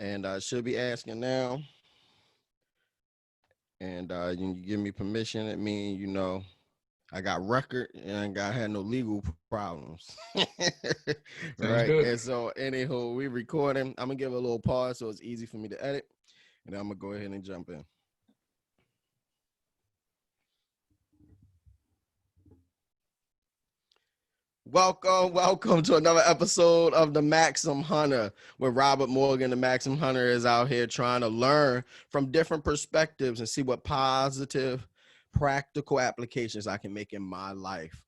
and I should be asking now. And you give me permission. It mean I got record and I had no legal problems, right? Sounds And good. so, anywho, we recording. I'm gonna give a little pause so it's easy for me to edit, and I'm gonna go ahead and jump in. Welcome to another episode of the Maxim Hunter, where Robert Morgan, the Maxim Hunter, is out here trying to learn from different perspectives and see what positive, practical applications I can make in my life.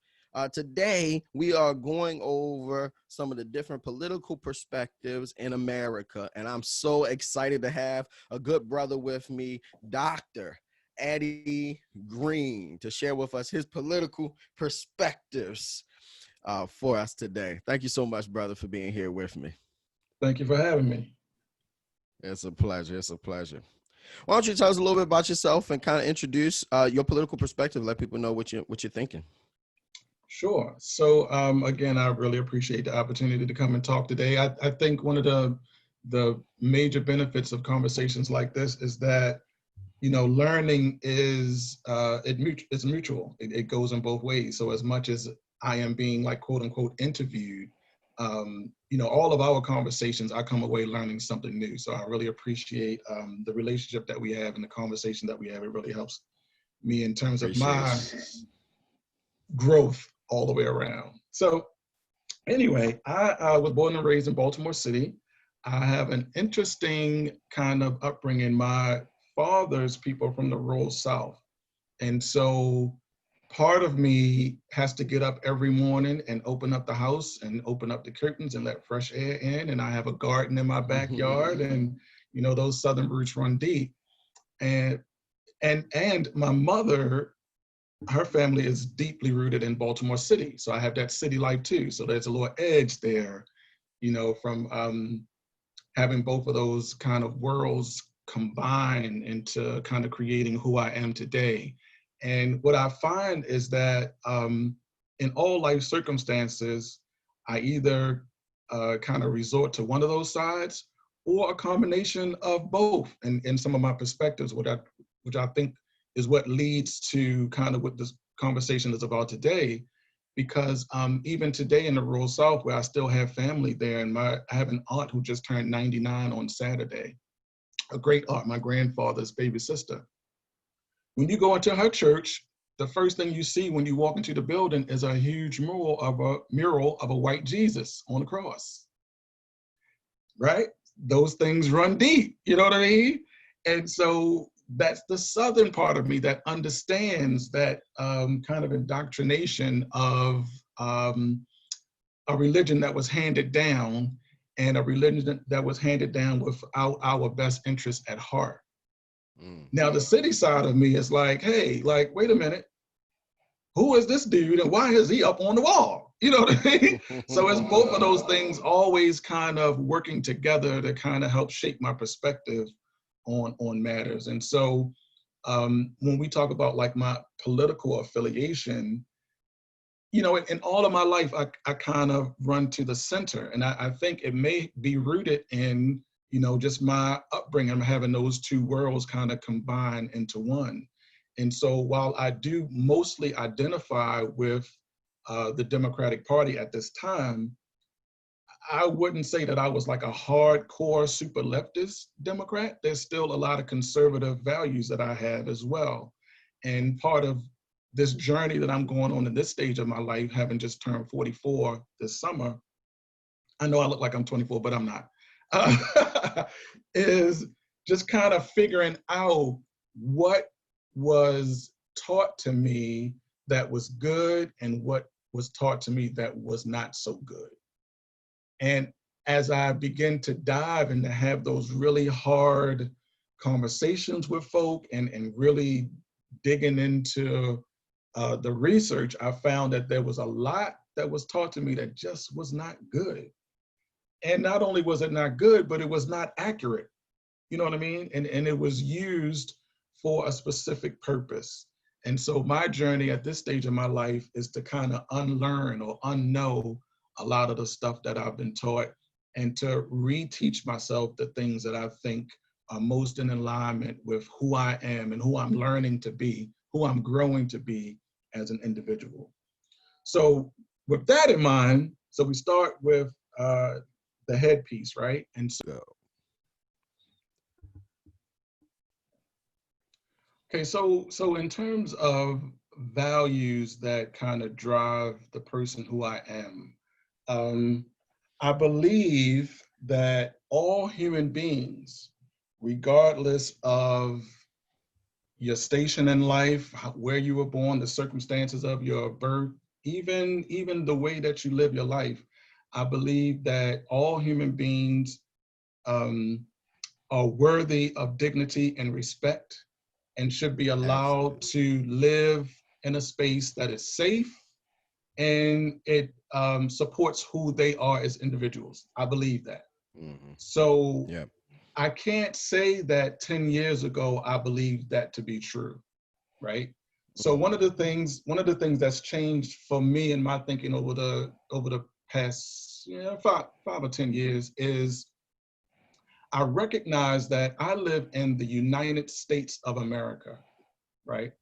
Today, we are going over some of the different political perspectives in America, and I'm so excited to have a good brother with me, Dr. Eddie Green, to share with us his political perspectives for us today. Thank you so much, brother, for being here with me. Thank you for having me. It's a pleasure. It's a pleasure. Why don't you tell us a little bit about yourself and kind of introduce your political perspective, let people know what you're thinking. Sure. So again, I really appreciate the opportunity to come and talk today. I think one of the major benefits of conversations like this is that learning is it's mutual. It goes in both ways. So as much as I am being like quote unquote interviewed, all of our conversations, I come away learning something new. So I really appreciate the relationship that we have and the conversation that we have. It really helps me in terms of Appreciate my it. growth all the way around. So anyway, I was born and raised in Baltimore City. I have an interesting kind of upbringing. My father's people from the rural South. And so part of me has to get up every morning and open up the house and open up the curtains and let fresh air in. And I have a garden in my backyard and, those Southern roots run deep. And and my mother, her family is deeply rooted in Baltimore City. So I have that city life too. So there's a little edge there, from having both of those kind of worlds combine into kind of creating who I am today. And what I find is that in all life circumstances, I either kind of resort to one of those sides or a combination of both. And in some of my perspectives, which I think is what leads to kind of what this conversation is about today. Because even today in the rural South, where I still have family there, and I have an aunt who just turned 99 on Saturday, a great aunt, my grandfather's baby sister. When you go into her church, the first thing you see when you walk into the building is a huge mural of a white Jesus on the cross, right? Those things run deep, you know what I mean? And so that's the Southern part of me that understands that kind of indoctrination of a religion that was handed down, and a religion that was handed down without our best interests at heart. Now, the city side of me is like, hey, like, wait a minute, who is this dude and why is he up on the wall? You know what I mean? So it's both of those things always kind of working together to kind of help shape my perspective on matters. And so when we talk about like my political affiliation, in all of my life, I kind of run to the center. And I think it may be rooted in, just my upbringing, having those two worlds kind of combine into one. And so while I do mostly identify with the Democratic Party at this time, I wouldn't say that I was like a hardcore super leftist Democrat. There's still a lot of conservative values that I have as well. And part of this journey that I'm going on in this stage of my life, having just turned 44 this summer, I know I look like I'm 24, but I'm not, is just kind of figuring out what was taught to me that was good and what was taught to me that was not so good. And as I begin to dive and to have those really hard conversations with folk and really digging into the research, I found that there was a lot that was taught to me that just was not good. And not only was it not good, but it was not accurate. You know what I mean? And it was used for a specific purpose. And so my journey at this stage of my life is to kind of unlearn or unknow a lot of the stuff that I've been taught and to reteach myself the things that I think are most in alignment with who I am and who I'm learning to be, who I'm growing to be as an individual. So with that in mind, so we start with the headpiece, right? And so, okay, so in terms of values that kind of drive the person who I am, I believe that all human beings, regardless of your station in life, where you were born, the circumstances of your birth, even the way that you live your life, I believe that all human beings um, are worthy of dignity and respect and should be allowed to live in a space that is safe and it supports who they are as individuals. I believe that. So Yep. I can't say that 10 years ago I believed that to be true, right? So one of the things that's changed for me in my thinking over the past five or 10 years is I recognize that I live in the United States of America, right?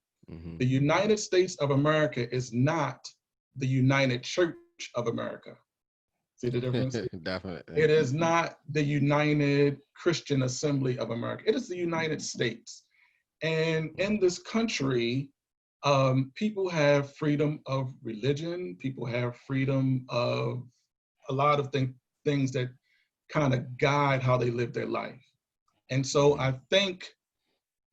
The United States of America is not the United Church of America. See the difference? Definitely. It is not the United Christian Assembly of America. It is the United States. And in this country, people have freedom of religion. People have freedom of a lot of things that kind of guide how they live their life. And so I think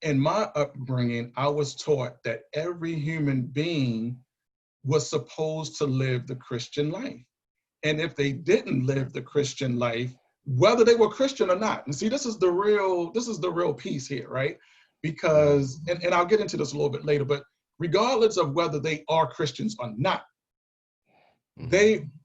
in my upbringing, I was taught that every human being was supposed to live the Christian life. And if they didn't live the Christian life, whether they were Christian or not, and see, this is the real piece here, right? Because, and I'll get into this a little bit later, but regardless of whether they are Christians or not,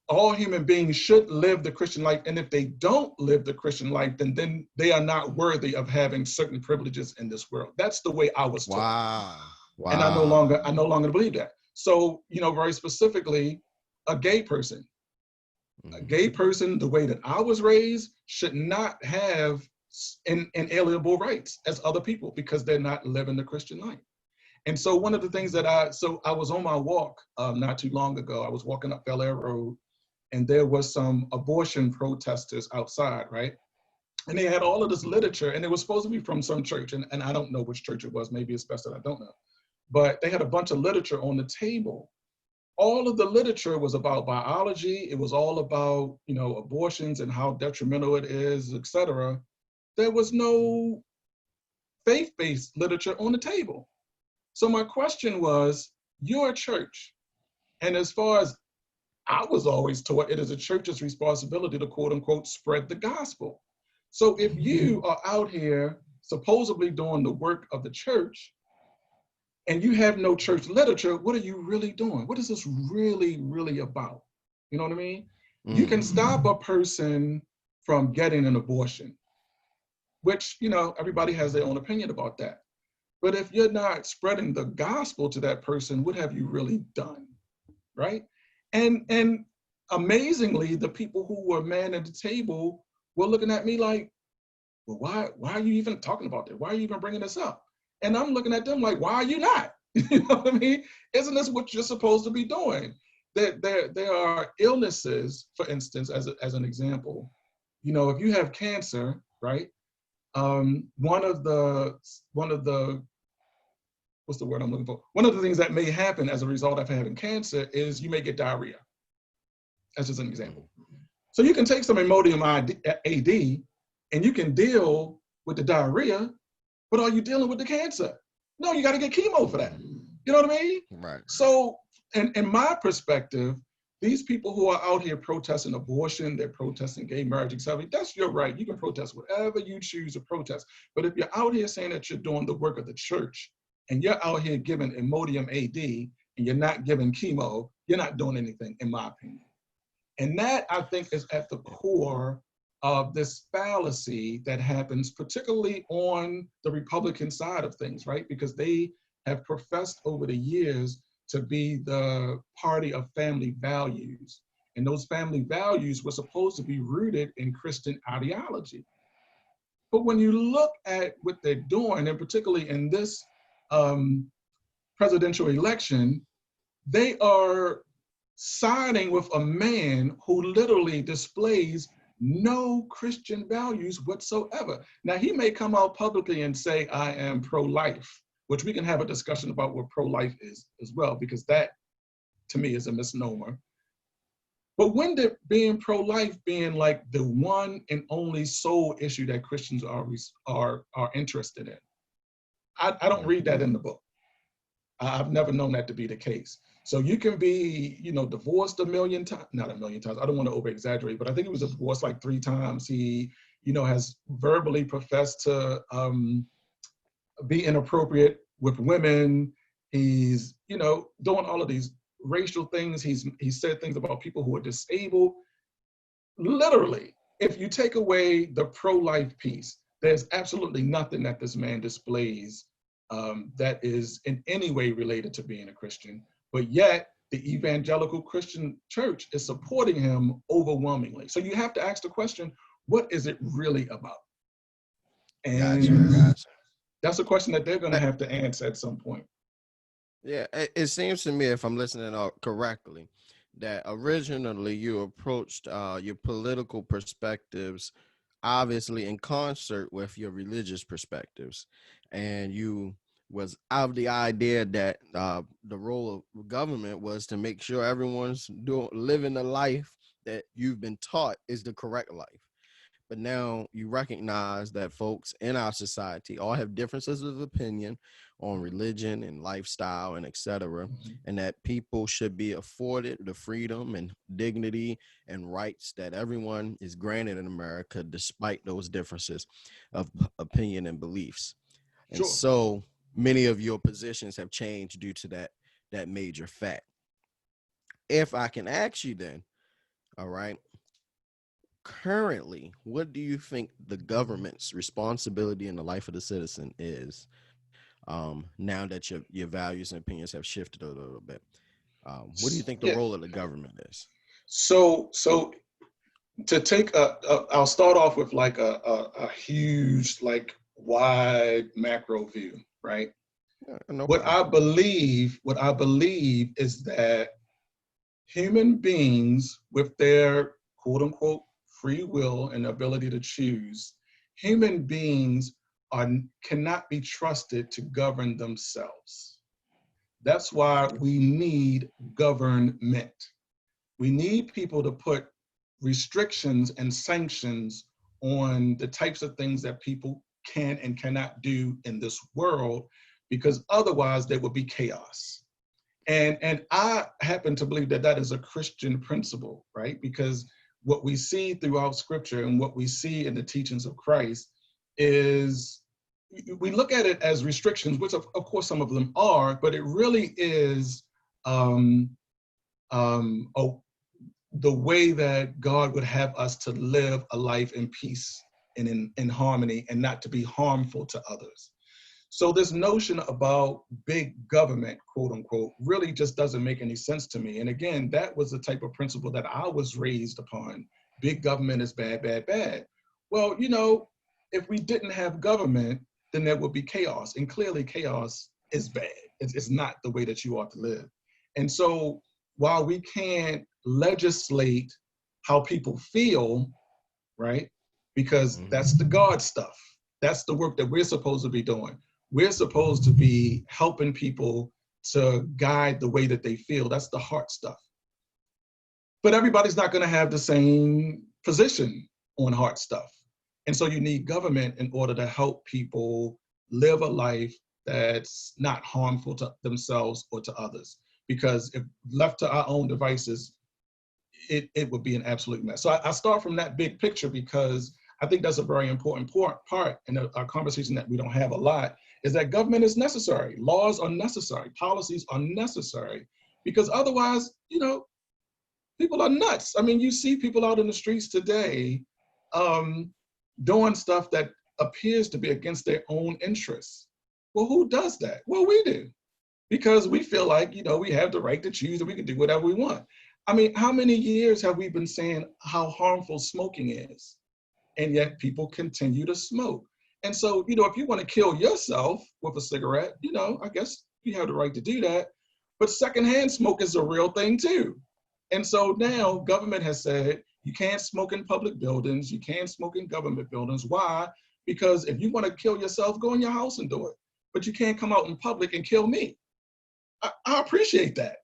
all human beings should live the Christian life. And if they don't live the Christian life, then they are not worthy of having certain privileges in this world. That's the way I was taught. Wow. And I no longer believe that. So, very specifically, a gay person, the way that I was raised, should not have inalienable rights as other people because they're not living the Christian life. And so one of the things that I was on my walk not too long ago. I was walking up Bel Air Road, and there was some abortion protesters outside, right? And they had all of this literature, and it was supposed to be from some church, and I don't know which church it was. Maybe it's best that I don't know. But they had a bunch of literature on the table. All of the literature was about biology. It was all about, abortions and how detrimental it is, et cetera. There was no faith-based literature on the table. So my question was, you're a church. And as far as I was always taught, it is a church's responsibility to quote unquote spread the gospel. So if you are out here supposedly doing the work of the church and you have no church literature, what are you really doing? What is this really, really about? You know what I mean? You can stop a person from getting an abortion, which, everybody has their own opinion about that. But if you're not spreading the gospel to that person, what have you really done, right? And amazingly, the people who were man at the table were looking at me like, well, why are you even talking about that? Why are you even bringing this up? And I'm looking at them like, why are you not? You know what I mean? Isn't this what you're supposed to be doing? There are illnesses, for instance, as an example. If you have cancer, right? One of the what's the word I'm looking for? One of the things that may happen as a result of having cancer is you may get diarrhea. That's just an example. So you can take some Imodium AD and you can deal with the diarrhea, but are you dealing with the cancer? No, you got to get chemo for that. You know what I mean? Right. So, in my perspective, these people who are out here protesting abortion, they're protesting gay marriage, etc. That's your right. You can protest whatever you choose to protest. But if you're out here saying that you're doing the work of the church and you're out here giving Imodium AD and you're not giving chemo, you're not doing anything, in my opinion. And that, I think, is at the core of this fallacy that happens, particularly on the Republican side of things, right? Because they have professed over the years to be the party of family values. And those family values were supposed to be rooted in Christian ideology. But when you look at what they're doing, and particularly in this um, presidential election, they are siding with a man who literally displays no Christian values whatsoever. Now, he may come out publicly and say, I am pro-life, which we can have a discussion about what pro-life is as well, because that, to me, is a misnomer. But when did being pro-life being like the one and only sole issue that Christians are interested in? I don't read that in the book. I've never known that to be the case. So you can be, divorced a million times, not a million times. I don't want to over exaggerate, but I think he was divorced like 3 times. He, has verbally professed to be inappropriate with women. He's, doing all of these racial things. He said things about people who are disabled. Literally, if you take away the pro-life piece, there's absolutely nothing that this man displays that is in any way related to being a Christian. But yet, the evangelical Christian church is supporting him overwhelmingly. So you have to ask the question, what is it really about? And Gotcha. that's a question that they're going to have to answer at some point. Yeah, it seems to me, if I'm listening correctly, that originally you approached your political perspectives obviously in concert with your religious perspectives, and you was of the idea that the role of government was to make sure everyone's living the life that you've been taught is the correct life. But now you recognize that folks in our society all have differences of opinion on religion and lifestyle and etc., and that people should be afforded the freedom and dignity and rights that everyone is granted in America despite those differences of opinion and beliefs. And Sure. so many of your positions have changed due to that major fact. If I can ask you then, all right, currently, what do you think the government's responsibility in the life of the citizen is, now that your values and opinions have shifted a little bit? What do you think the Yeah. role of the government is? So to take I'll start off with like a huge, like wide macro view, right? No What problem. I believe is that human beings, with their quote unquote free will and ability to choose, human beings cannot be trusted to govern themselves. That's why we need government. We need people to put restrictions and sanctions on the types of things that people can and cannot do in this world, because otherwise there will be chaos. And I happen to believe that that is a Christian principle, right? Because what we see throughout Scripture and what we see in the teachings of Christ is, we look at it as restrictions, which of course some of them are, but it really is the way that God would have us to live a life in peace and in harmony, and not to be harmful to others. So this notion about big government, quote unquote, really just doesn't make any sense to me. And again, that was the type of principle that I was raised upon. Big government is bad, bad, bad. Well, if we didn't have government, then there would be chaos. And clearly chaos is bad. It's not the way that you ought to live. And so while we can't legislate how people feel, right? Because that's the God stuff. That's the work that we're supposed to be doing. We're supposed to be helping people to guide the way that they feel. That's the heart stuff. But everybody's not going to have the same position on heart stuff. And so you need government in order to help people live a life that's not harmful to themselves or to others. Because if left to our own devices, it would be an absolute mess. So I start from that big picture because I think that's a very important part in a conversation that we don't have a lot, is that government is necessary. Laws are necessary. Policies are necessary, because otherwise, people are nuts. I mean, you see people out in the streets today doing stuff that appears to be against their own interests. Well, who does that? Well, we do, because we feel like, we have the right to choose and we can do whatever we want. I mean, how many years have we been saying how harmful smoking is? And yet people continue to smoke. And so, if you want to kill yourself with a cigarette, I guess you have the right to do that. But secondhand smoke is a real thing too. And so now government has said you can't smoke in public buildings, you can't smoke in government buildings. Why? Because if you want to kill yourself, go in your house and do it. But you can't come out in public and kill me. I appreciate that.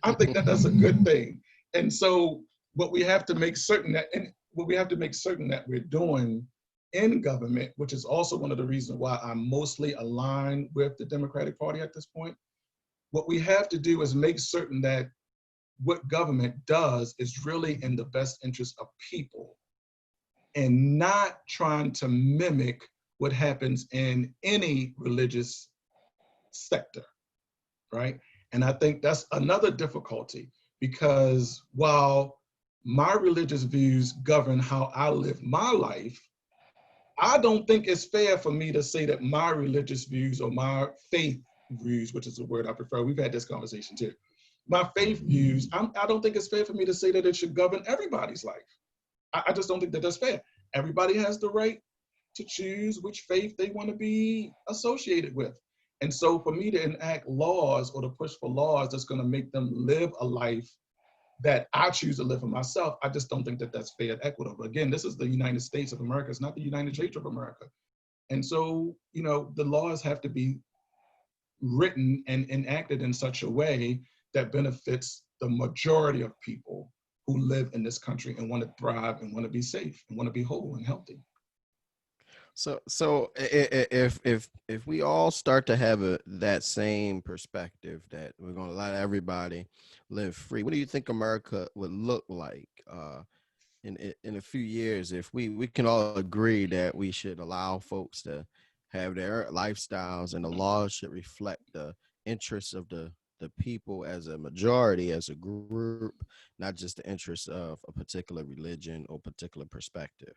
I think that that's a good thing. And so what we have to make certain that, and what we have to make certain that we're doing in government, which is also one of the reasons why I'm mostly aligned with the Democratic Party at this point, what we have to do is make certain that what government does is really in the best interest of people and not trying to mimic what happens in any religious sector, right? And I think that's another difficulty, because while my religious views govern how I live my life, I don't think it's fair for me to say that my religious views or my faith views, which is the word I prefer, we've had this conversation too, my faith views, I don't think it's fair for me to say that it should govern everybody's life. I just don't think that that's fair. Everybody has the right to choose which faith they want to be associated with. And so for me to enact laws or to push for laws that's going to make them live a life that I choose to live for myself, I just don't think that that's fair and equitable. Again, this is the United States of America. It's not the United States of America. And so, the laws have to be written and enacted in such a way that benefits the majority of people who live in this country and want to thrive and want to be safe and want to be whole and healthy. So if we all start to have that same perspective that we're going to let everybody live free, what do you think America would look like in a few years if we can all agree that we should allow folks to have their lifestyles and the laws should reflect the interests of the people as a majority, as a group, not just the interests of a particular religion or particular perspective?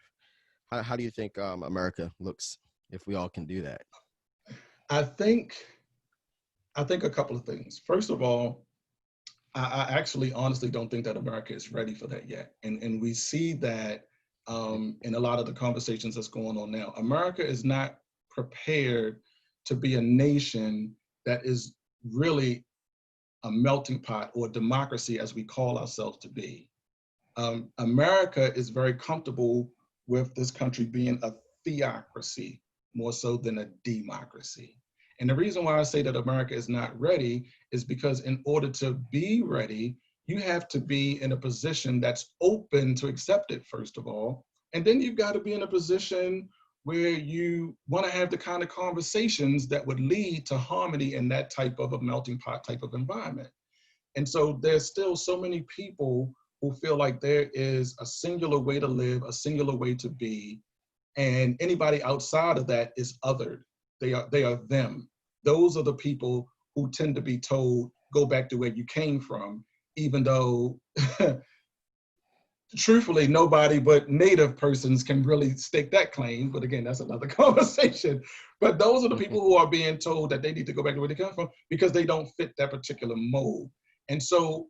How do you think America looks if we all can do that? I think a couple of things. First of all, I actually honestly don't think that America is ready for that yet. And we see that in a lot of the conversations that's going on now. America is not prepared to be a nation that is really a melting pot or democracy as we call ourselves to be. America is very comfortable with this country being a theocracy more so than a democracy. And the reason why I say that America is not ready is because in order to be ready, you have to be in a position that's open to accept it, first of all. And then you've got to be in a position where you want to have the kind of conversations that would lead to harmony in that type of a melting pot type of environment. And so there's still so many people who feel like there is a singular way to live, a singular way to be, and anybody outside of that is othered. They are them. Those are the people who tend to be told, go back to where you came from, even though truthfully, nobody but Native persons can really stake that claim. But again, that's another conversation. But those are the people who are being told that they need to go back to where they come from because they don't fit that particular mold. And so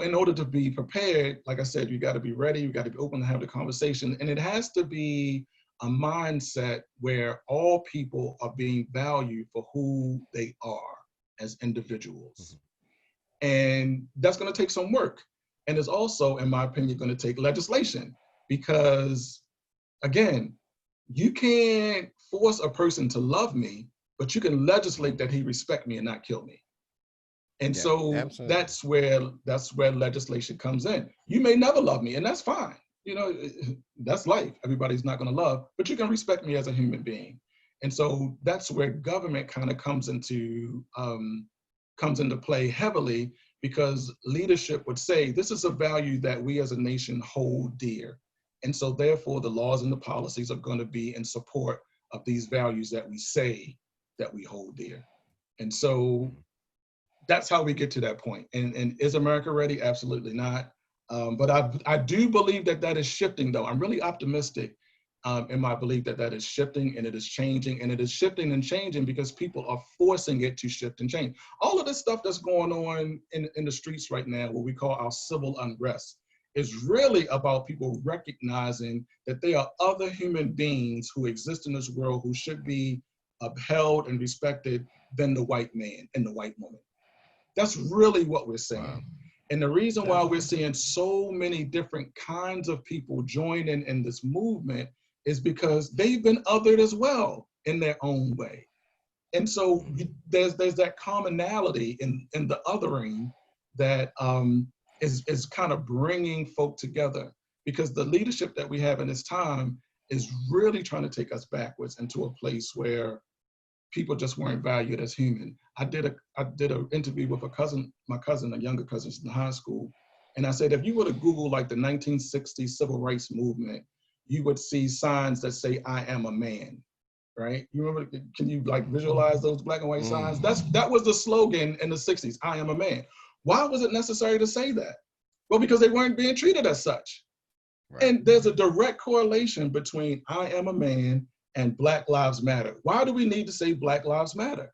in order to be prepared, like I said, you got to be ready, you got to be open to have the conversation. And it has to be a mindset where all people are being valued for who they are as individuals. And that's going to take some work. And it's also, in my opinion, going to take legislation because, again, you can't force a person to love me, but you can legislate that he respect me and not kill me. And Yeah, so absolutely. that's where legislation comes in. You may never love me, and that's fine. That's life. Everybody's not going to love, but you can respect me as a human being. And so that's where government kind of comes into play heavily, because leadership would say this is a value that we as a nation hold dear. And so therefore the laws and the policies are going to be in support of these values that we say that we hold dear. And so that's how we get to that point. And is America ready? Absolutely not. But I do believe that is shifting, though. I'm really optimistic in my belief that that is shifting and it is changing, and it is shifting and changing because people are forcing it to shift and change. All of this stuff that's going on in the streets right now, what we call our civil unrest, is really about people recognizing that there are other human beings who exist in this world who should be upheld and respected than the white man and the white woman. That's really what we're Wow. saying. And the reason why we're Definitely. seeing so many different kinds of people join in this movement is because they've been othered as well in their own way. And so there's that commonality in the othering that is kind of bringing folk together, because the leadership that we have in this time is really trying to take us backwards into a place where people just weren't valued as human. I did an interview with my cousin, a younger cousin in high school, and I said, if you were to Google like the 1960s civil rights movement, you would see signs that say "I am a man." Right? You remember? Can you like visualize those black and white signs? That was the slogan in the 60s. "I am a man." Why was it necessary to say that? Well, because they weren't being treated as such. Right. And there's a direct correlation between "I am a man" and Black Lives Matter. Why do we need to say Black Lives Matter?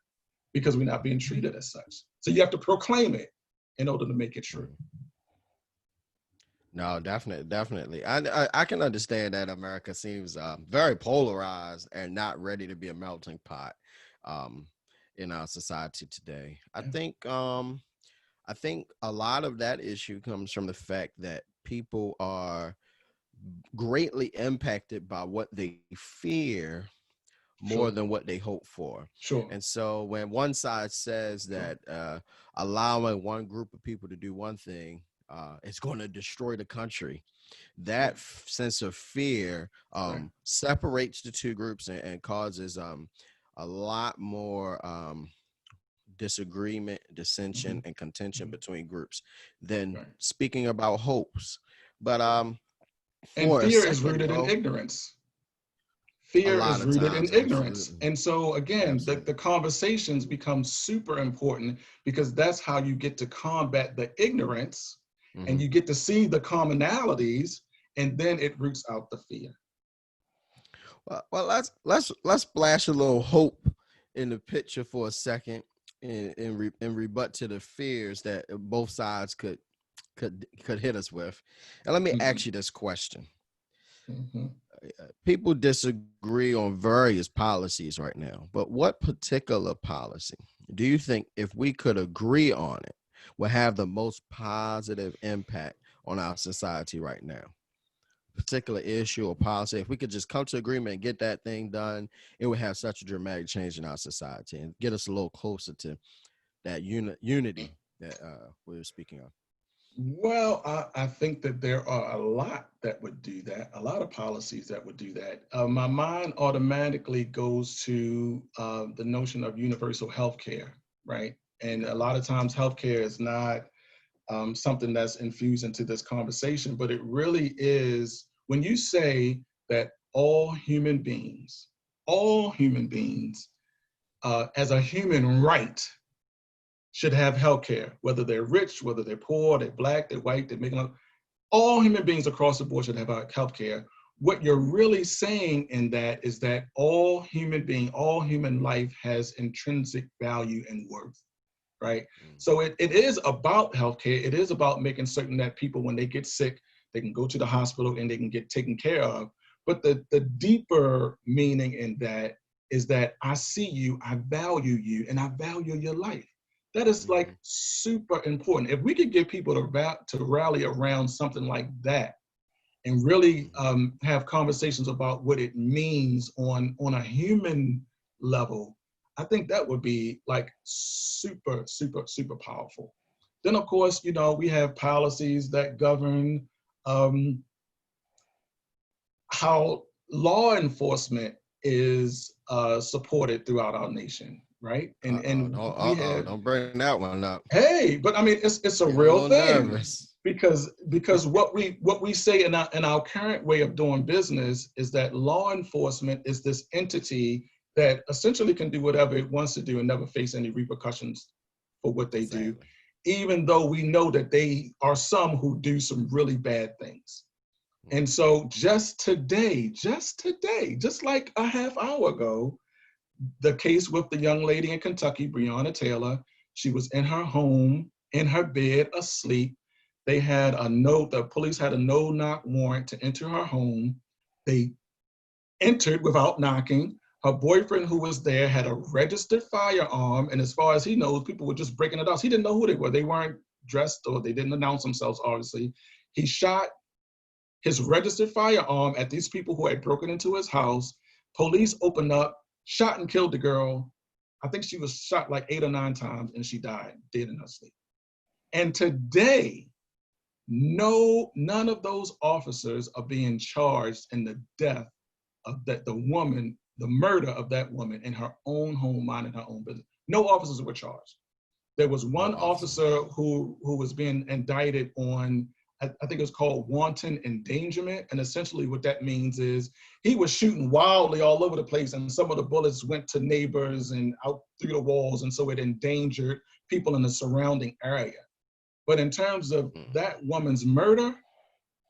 Because we're not being treated as such. So you have to proclaim it in order to make it true. No, definitely, definitely. I can understand that America seems very polarized and not ready to be a melting pot um, in our society today. Yeah, I think a lot of that issue comes from the fact that people are greatly impacted by what they fear more sure, than what they hope for. sure, And so when one side says sure. that allowing one group of people to do one thing is going to destroy the country, that Right, sense of fear right. separates the two groups and causes a lot more disagreement, dissension, Mm-hmm, and contention mm-hmm, between groups than right, speaking about hopes. But right. And for a fear is second, rooted in though, ignorance. a Fear lot is of rooted in times, ignorance. absolutely, And so again, the absolutely. conversations become super important because that's how you get to combat the ignorance, and Hmm. you get to see the commonalities, and then it roots out the fear. Well, let's splash a little hope in the picture for a second, and rebut to the fears that both sides could hit us with. And let me Mm-hmm, ask you this question: mm-hmm. people disagree on various policies right now, but what particular policy do you think, if we could agree on it, will have the most positive impact on our society right now? Particular issue or policy, if we could just come to agreement and get that thing done, it would have such a dramatic change in our society and get us a little closer to that unity that we were speaking of. Well, I think that there are a lot that would do that, a lot of policies that would do that. My mind automatically goes to the notion of universal health care, right? And Okay. a lot of times healthcare is not something that's infused into this conversation, but it really is when you say that all human beings, as a human right, should have health care, whether they're rich, whether they're poor, they're black, they're white, they're making up. All human beings across the board should have health care. What you're really saying in that is that all human life has intrinsic value and worth, right? So it is about healthcare. It is about making certain that people, when they get sick, they can go to the hospital and they can get taken care of. But the deeper meaning in that is that I see you, I value you, and I value your life. That is Mm-hmm. like super important. If we could get people to rally around something like that and really Mm-hmm. have conversations about what it means on a human level, I think that would be like super, super, super powerful. Then, of course, we have policies that govern um, how law enforcement is supported throughout our nation, right? And we have, Don't bring that one up. hey, but I mean, it's a Getting a real little thing, nervous. because what we say in our current way of doing business is that law enforcement is this entity that essentially can do whatever it wants to do and never face any repercussions for what they do, Sadly. even though we know that they are some who do some really bad things. And so just today, just like a half hour ago, the case with the young lady in Kentucky, Breonna Taylor, she was in her home, in her bed, asleep. They had a note, the police had a no-knock warrant to enter her home. They entered without knocking. Her boyfriend, who was there, had a registered firearm, and as far as he knows, people were just breaking it out. He didn't know who they were. They weren't dressed, or they didn't announce themselves, obviously. He shot his registered firearm at these people who had broken into his house. Police opened up, shot and killed the girl. I think she was shot like 8 or 9 times, and she died dead in her sleep. And today, none of those officers are being charged in the death of the woman, the murder of that woman in her own home, minding her own business. No officers were charged. There was one officer who was being indicted on, I think it was called wanton endangerment. And essentially what that means is he was shooting wildly all over the place, and some of the bullets went to neighbors and out through the walls, and so it endangered people in the surrounding area. But in terms of that woman's murder,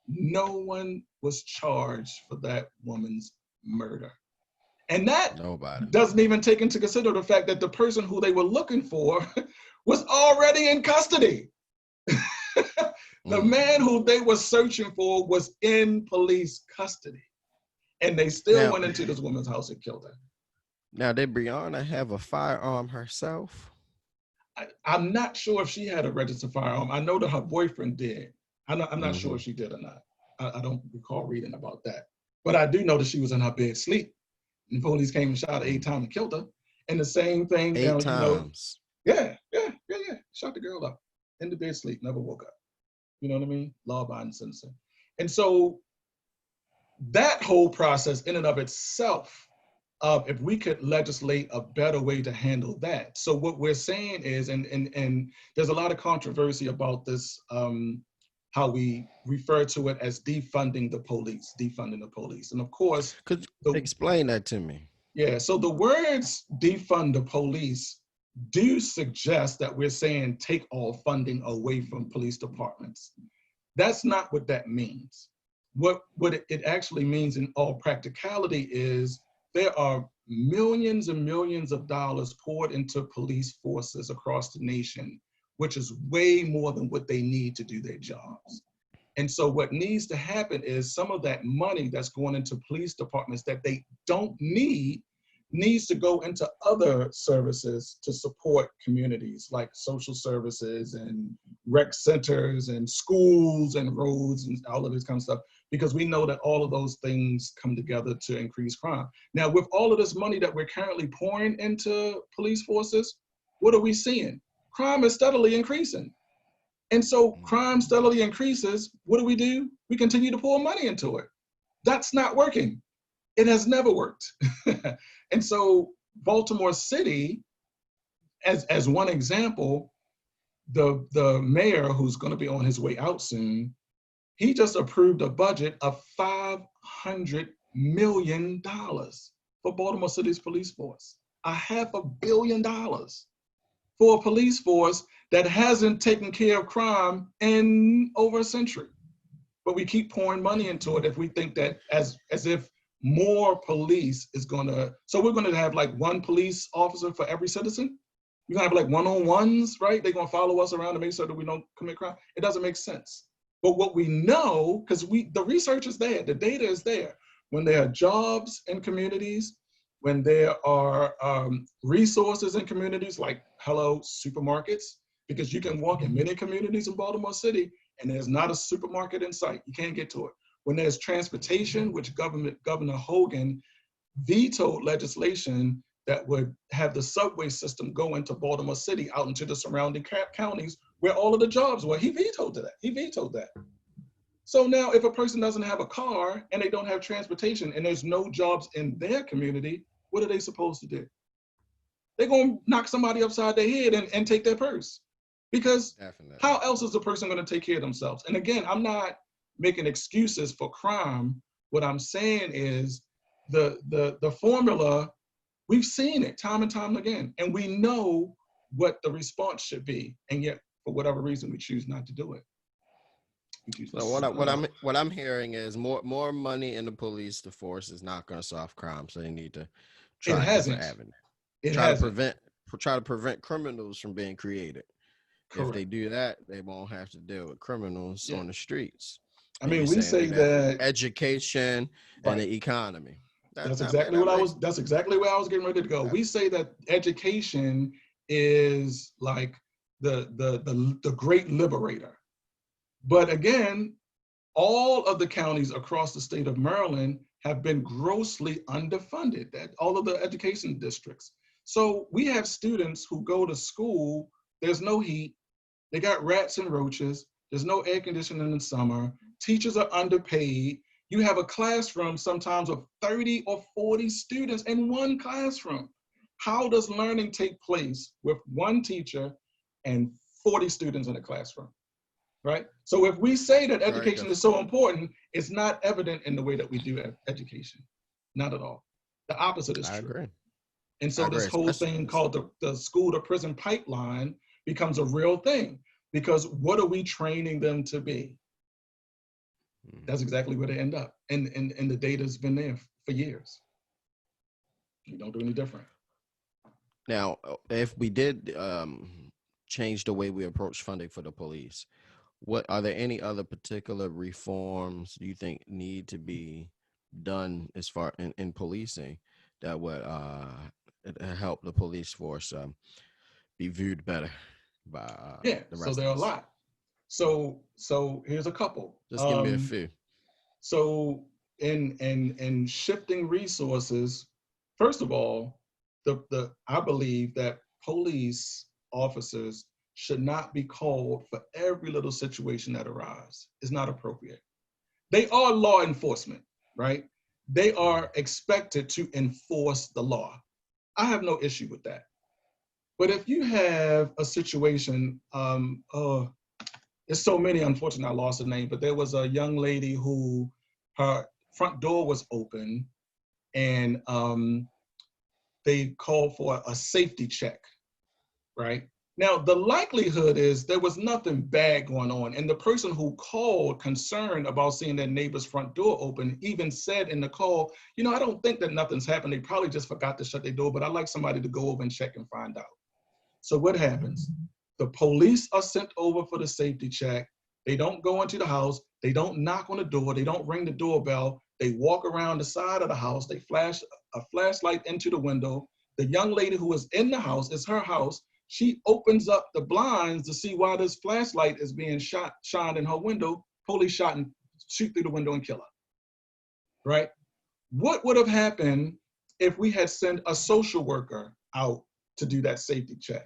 no one was charged for that woman's murder. And that doesn't even take into consider the fact that the person who they were looking for was already in custody. The man who they were searching for was in police custody. And they still went into this woman's house and killed her. Now, did Breonna have a firearm herself? I'm not sure if she had a registered firearm. I know that her boyfriend did. I'm not sure if she did or not. I don't recall reading about that. But I do know that she was in her bed asleep. And police came and shot her 8 times and killed her. And the same thing. 8 times. Yeah. Shot the girl up in the bed sleep, never woke up. You know what I mean? Law-abiding citizen. And so that whole process in and of itself, if we could legislate a better way to handle that. So what we're saying is, and there's a lot of controversy about this, how we refer to it as defunding the police. And of course— Could you explain that to me? Yeah, so the words defund the police do suggest that we're saying take all funding away from police departments. That's not what that means. What it actually means in all practicality is there are millions and millions of dollars poured into police forces across the nation, which is way more than what they need to do their jobs. And so what needs to happen is some of that money that's going into police departments that they don't need needs to go into other services to support communities, like social services and rec centers and schools and roads and all of this kind of stuff, because we know that all of those things come together to increase crime. Now, with all of this money that we're currently pouring into police forces, what are we seeing? Crime is steadily increasing. And so crime steadily increases. What do? We continue to pour money into it. That's not working. It has never worked. And so Baltimore City, as one example, the mayor, who's going to be on his way out soon, he just approved a budget of $500 million for Baltimore City's police force. $500 million for a police force that hasn't taken care of crime in over a century. But we keep pouring money into it if we think that as if more police is gonna, so we're gonna have like one police officer for every citizen? You're gonna have like one-on-ones, right? They're gonna follow us around to make sure that we don't commit crime. It doesn't make sense. But what we know, because the research is there, the data is there. When there are jobs in communities, when there are resources in communities like Hello supermarkets, because you can walk in many communities in Baltimore City and there's not a supermarket in sight. You can't get to it. When there's transportation, which Governor Hogan vetoed legislation that would have the subway system go into Baltimore City out into the surrounding counties where all of the jobs were. He vetoed that. So now if a person doesn't have a car and they don't have transportation and there's no jobs in their community, what are they supposed to do? They're going to knock somebody upside their head and take their purse. Because how else is the person going to take care of themselves? And again, I'm not making excuses for crime. What I'm saying is the formula, we've seen it time and time again, and we know what the response should be. And yet, for whatever reason, we choose not to do it. So what I'm hearing is more money in the police, the force is not going to solve crime. So they need to It try a different hasn't. avenue. It Try to hasn't. prevent criminals from being created. If they Correct. do that, they won't have to deal with criminals Yeah. on the streets. I And mean, you're we saying say leave that for that, education and right. the economy. That's That man, exactly that what I make was, that's exactly where I was getting ready to go. that, We say that education is like the great liberator. But again, all of the counties across the state of Maryland have been grossly underfunded, that all of the education districts. So we have students who go to school, there's no heat, they got rats and roaches, there's no air conditioning in the summer, teachers are underpaid. You have a classroom sometimes of 30 or 40 students in one classroom. How does learning take place with one teacher and 40 students in a classroom? Right? So if we say that very education is so difficult. important, it's not evident in the way that we do education. Not at all. The opposite is I true. agree. And I so this agree. whole Especially thing called the school to prison pipeline becomes a real thing, because what are we training them to be? That's exactly where they end up. And the data's been there for years. You don't do any different. now, if we did change the way we approach funding for the police, what are there any other particular reforms you think need to be done as far in policing that would help the police force be viewed better by Yeah, the so there are a residents? lot. So here's a couple. Just give me a few. So in shifting resources, first of all, the I believe that police officers should not be called for every little situation that arises. It's not appropriate. They are law enforcement, right? They are expected to enforce the law. I have no issue with that. But if you have a situation, there's so many, unfortunately, I lost the name, but there was a young lady who her front door was open, and they called for a safety check, right? Now, the likelihood is there was nothing bad going on. And the person who called concerned about seeing their neighbor's front door open even said in the call, I don't think that nothing's happened. They probably just forgot to shut their door, but I'd like somebody to go over and check and find out. So what happens? The police are sent over for the safety check. They don't go into the house. They don't knock on the door. They don't ring the doorbell. They walk around the side of the house. They flash a flashlight into the window. The young lady who is in the house, it's her house. She opens up the blinds to see why this flashlight is being shined in her window. Police shot and shoot through the window and kill her. Right? What would have happened if we had sent a social worker out to do that safety check?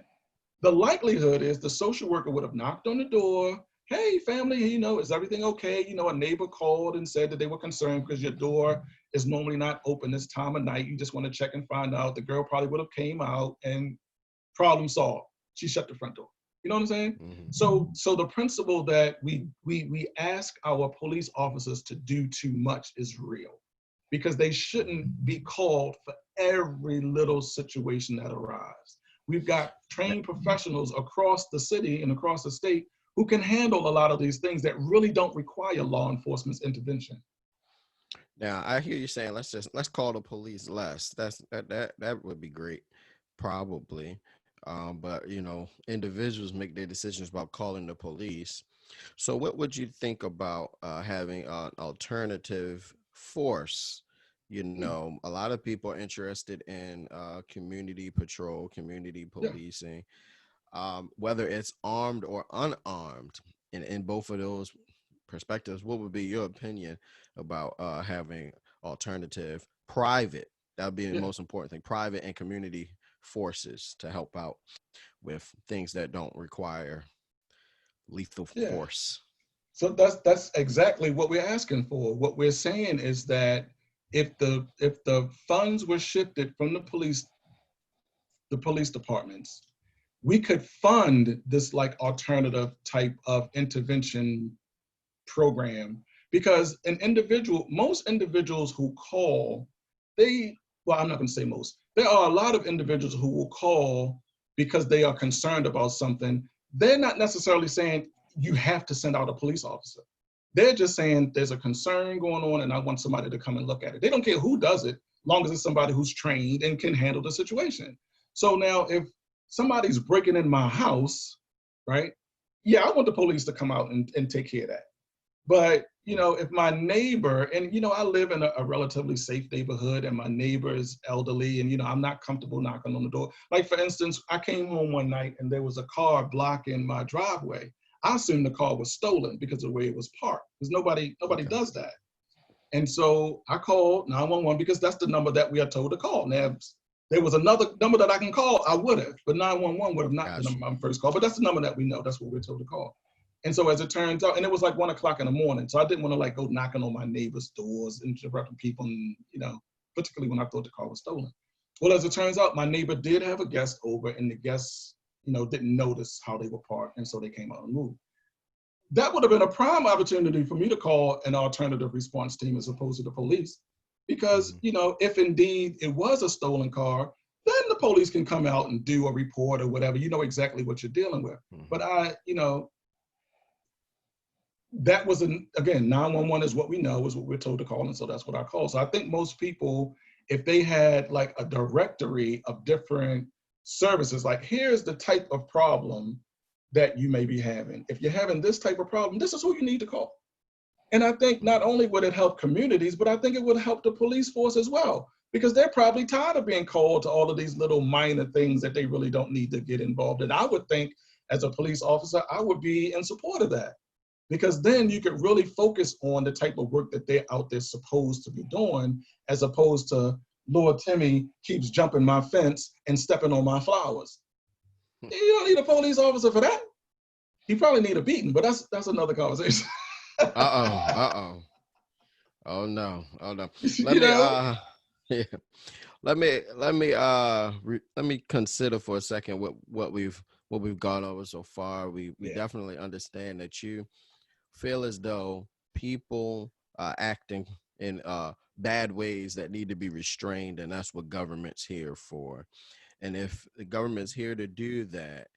The likelihood is the social worker would have knocked on the door. Hey, family, is everything okay? A neighbor called and said that they were concerned because your door is normally not open this time of night. You just want to check and find out. The girl probably would have came out and problem solved. She shut the front door. You know what I'm saying? Mm-hmm. So the principle that we ask our police officers to do too much is real, because they shouldn't be called for every little situation that arises. We've got trained professionals across the city and across the state who can handle a lot of these things that really don't require law enforcement's intervention. Now I hear you saying let's call the police less. That would be great, probably. But individuals make their decisions about calling the police. So what would you think about having an alternative force? A lot of people are interested in community patrol, community Yeah, policing, whether it's armed or unarmed. And in both of those perspectives, what would be your opinion about having alternative private? That would be the yeah, most important thing: private and community forces to help out with things that don't require lethal yeah. force. So that's exactly what we're asking for. What we're saying is that if the funds were shifted from the police departments, we could fund this like alternative type of intervention program, because most individuals who call, I'm not going to say most, there are a lot of individuals who will call because they are concerned about something. They're not necessarily saying you have to send out a police officer. They're just saying there's a concern going on and I want somebody to come and look at it. They don't care who does it, long as it's somebody who's trained and can handle the situation. So now if somebody's breaking in my house, right? Yeah, I want the police to come out and take care of that. But, if my neighbor, and, I live in a relatively safe neighborhood and my neighbor is elderly and, I'm not comfortable knocking on the door. Like, for instance, I came home one night and there was a car blocking my driveway. I assumed the car was stolen because of the way it was parked, because nobody Okay. does that. And so I called 911 because that's the number that we are told to call. Now, if there was another number that I can call, I would have, but 911 would have not been Gotcha. my first call. But that's the number that we know. That's what we're told to call. And so as it turns out, and it was like 1 o'clock in the morning, so I didn't want to like go knocking on my neighbors' doors, interrupting people, and particularly when I thought the car was stolen. Well, as it turns out, my neighbor did have a guest over, and the guests, didn't notice how they were parked, and so they came out and moved. That would have been a prime opportunity for me to call an alternative response team as opposed to the police. Because, Mhm. if indeed it was a stolen car, then the police can come out and do a report or whatever. You know exactly what you're dealing with. But Mhm. that was, again, 911 is what we know, is what we're told to call. And so that's what I call. So I think most people, if they had like a directory of different services, like here's the type of problem that you may be having. If you're having this type of problem, this is who you need to call. And I think not only would it help communities, but I think it would help the police force as well, because they're probably tired of being called to all of these little minor things that they really don't need to get involved in. I would think as a police officer, I would be in support of that, because then you could really focus on the type of work that they're out there supposed to be doing, as opposed to Lord Timmy keeps jumping my fence and stepping on my flowers. You don't need a police officer for that. You probably need a beating, but that's another conversation. Uh-oh. Uh-oh. Oh no. Oh no. Let you me know? yeah. Let me consider for a second what we've gone over so far. We Yeah. definitely understand that you feel as though people are acting in bad ways that need to be restrained, and that's what government's here for. And if the government's here to do that,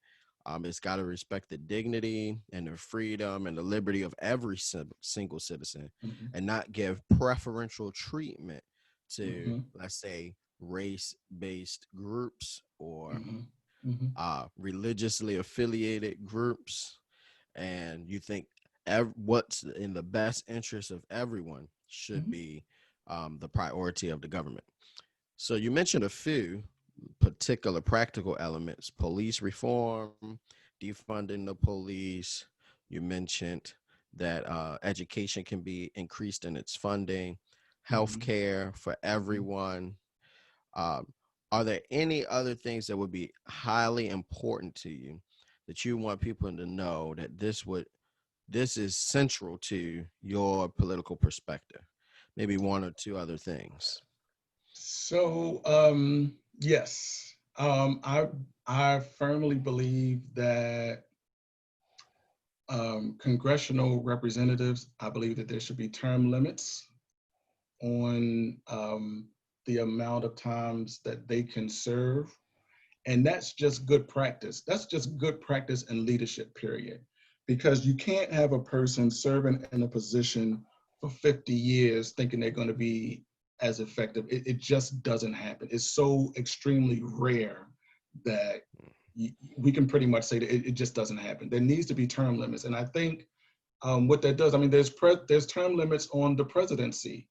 it's got to respect the dignity and the freedom and the liberty of every single citizen, Mm-hmm. and not give preferential treatment to, Mm-hmm. let's say, race-based groups or Mm-hmm. Mm-hmm. religiously affiliated groups. And you think what's in the best interest of everyone should Mm-hmm. be the priority of the government. So you mentioned a few particular practical elements: police reform, defunding the police. You mentioned that education can be increased in its funding, health Mm-hmm. care for Mm-hmm. everyone. Um, are there any other things that would be highly important to you that you want people to know that this is central to your political perspective? Maybe one or two other things. So yes, I firmly believe that congressional representatives, I believe that there should be term limits on the amount of times that they can serve. And that's just good practice. That's just good practice and leadership, period. Because you can't have a person serving in a position for 50 years thinking they're going to be as effective. It just doesn't happen. It's so extremely rare that we can pretty much say that it just doesn't happen. There needs to be term limits. And I think what that does, I mean, there's term limits on the presidency,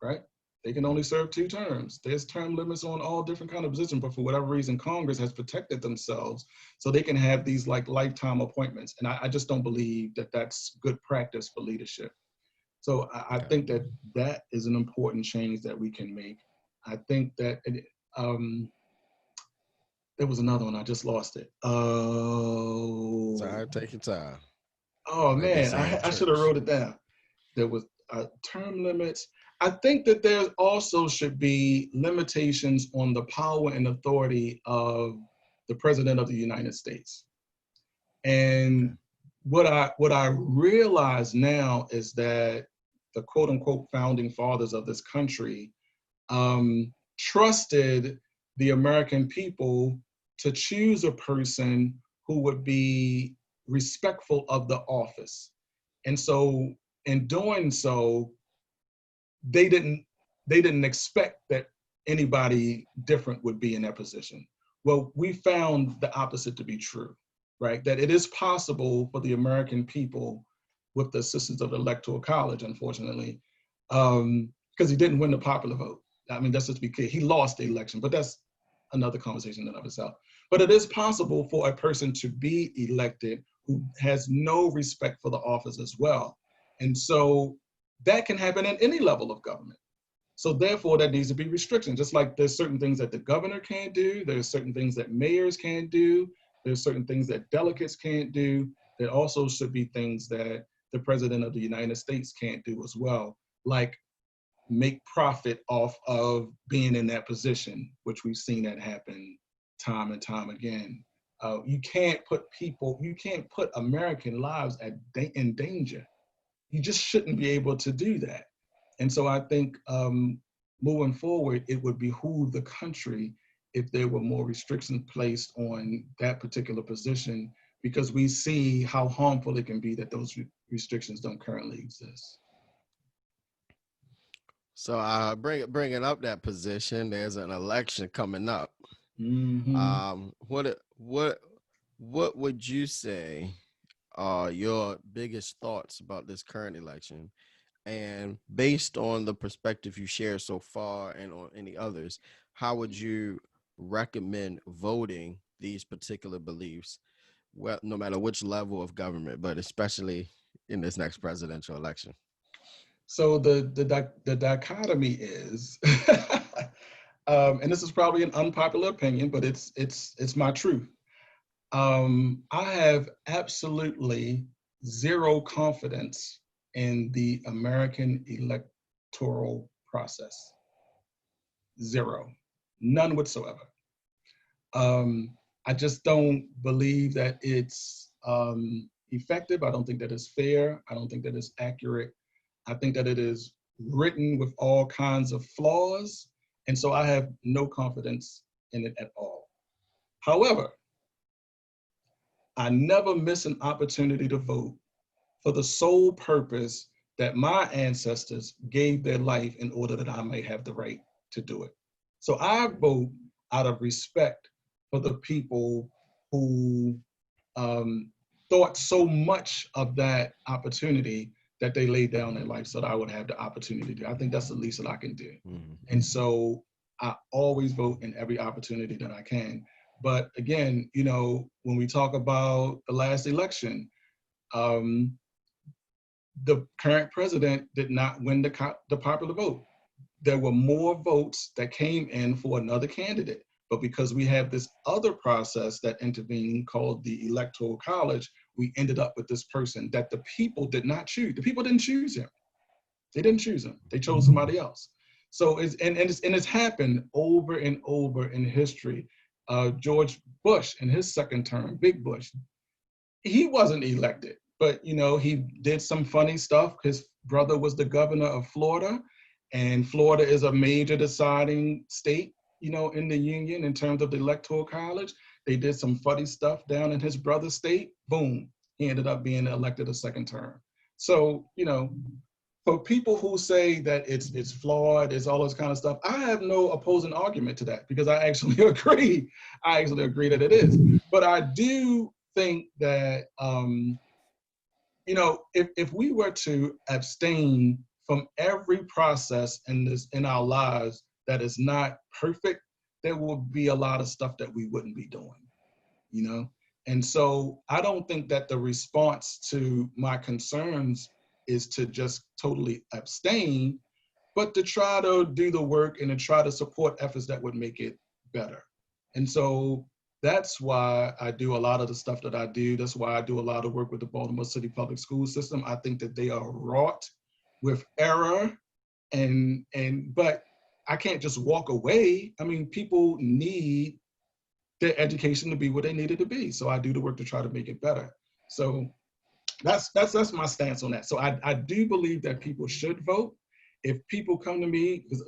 right? They can only serve 2 terms. There's term limits on all different kind of positions, but for whatever reason, Congress has protected themselves so they can have these like lifetime appointments. And I just don't believe that that's good practice for leadership. So I Okay. think that that is an important change that we can make. I think that um, there was another one. I just lost it. Sorry, take your time. Oh Like they man, say in I should have church. wrote it down. There was term limits. I think that there also should be limitations on the power and authority of the president of the United States. Okay. And what I realize now is that the quote unquote founding fathers of this country trusted the American people to choose a person who would be respectful of the office. And so in doing so, they didn't expect that anybody different would be in that position. Well, we found the opposite to be true, right? That it is possible for the American people, with the assistance of the Electoral College, unfortunately, because he didn't win the popular vote. I mean, that's just to be clear. He lost the election, but that's another conversation in and of itself. But it is possible for a person to be elected who has no respect for the office as well. And so that can happen at any level of government. So therefore, there needs to be restrictions. Just like there's certain things that the governor can't do, there's certain things that mayors can't do, there's certain things that delegates can't do. There also should be things that the president of the United States can't do as well, like make profit off of being in that position, which we've seen that happen time and time again. You can't put American lives in danger. You just shouldn't be able to do that. And so I think moving forward, it would behoove the country if there were more restrictions placed on that particular position, because we see how harmful it can be that those restrictions don't currently exist. So bringing up that position, there's an election coming up. Mm-hmm. What would you say are your biggest thoughts about this current election? And based on the perspective you share so far and on any others, how would you recommend voting these particular beliefs, well, no matter which level of government, but especially in this next presidential election? So the dichotomy is, and this is probably an unpopular opinion, but it's my truth. I have absolutely zero confidence in the American electoral process. Zero, none whatsoever. I just don't believe that it's effective. I don't think that it's fair. I don't think that it's accurate. I think that it is written with all kinds of flaws. And so I have no confidence in it at all. However, I never miss an opportunity to vote for the sole purpose that my ancestors gave their life in order that I may have the right to do it. So I vote out of respect for the people who thought so much of that opportunity that they laid down their life so that I would have the opportunity to do. I think that's the least that I can do. Mm-hmm. And so I always vote in every opportunity that I can. But again, when we talk about the last election, the current president did not win the popular vote. There were more votes that came in for another candidate. But because we have this other process that intervened called the Electoral College, we ended up with this person that the people did not choose. The people didn't choose him. They didn't choose him. They chose somebody else. So it's happened over and over in history. George Bush in his second term, Big Bush, he wasn't elected, but he did some funny stuff. His brother was the governor of Florida, and Florida is a major deciding state, in the union in terms of the Electoral College. They did some funny stuff down in his brother's state. Boom, he ended up being elected a second term. So, for people who say that it's flawed, it's all this kind of stuff, I have no opposing argument to that because I actually agree. I actually agree that it is. But I do think that if we were to abstain from every process in our lives that is not perfect, there would be a lot of stuff that we wouldn't be doing. And so I don't think that the response to my concerns is to just totally abstain, but to try to do the work and to try to support efforts that would make it better. And so that's why I do a lot of the stuff that I do. That's why I do a lot of work with the Baltimore City Public School System. I think that they are wrought with error, but I can't just walk away. I mean, people need their education to be what they need it to be. So I do the work to try to make it better. So that's my stance on that. So I do believe that people should vote. If people come to me, because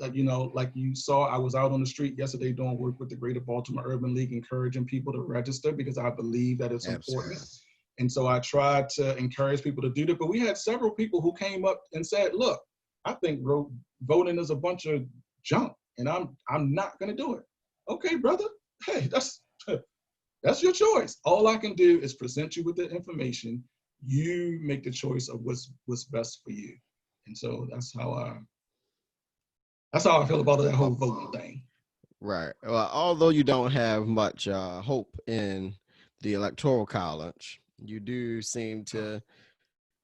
like you saw, I was out on the street yesterday doing work with the Greater Baltimore Urban League, encouraging people to register because I believe that it's important. Absolutely. And so I tried to encourage people to do that. But we had several people who came up and said, look, I think voting is a bunch of junk and I'm not going to do it. Okay, brother. Hey, that's your choice. All I can do is present you with the information. You make the choice of what's best for you. And so that's how I feel about that whole voting thing. Right. Well, although you don't have much hope in the electoral college, you do seem to.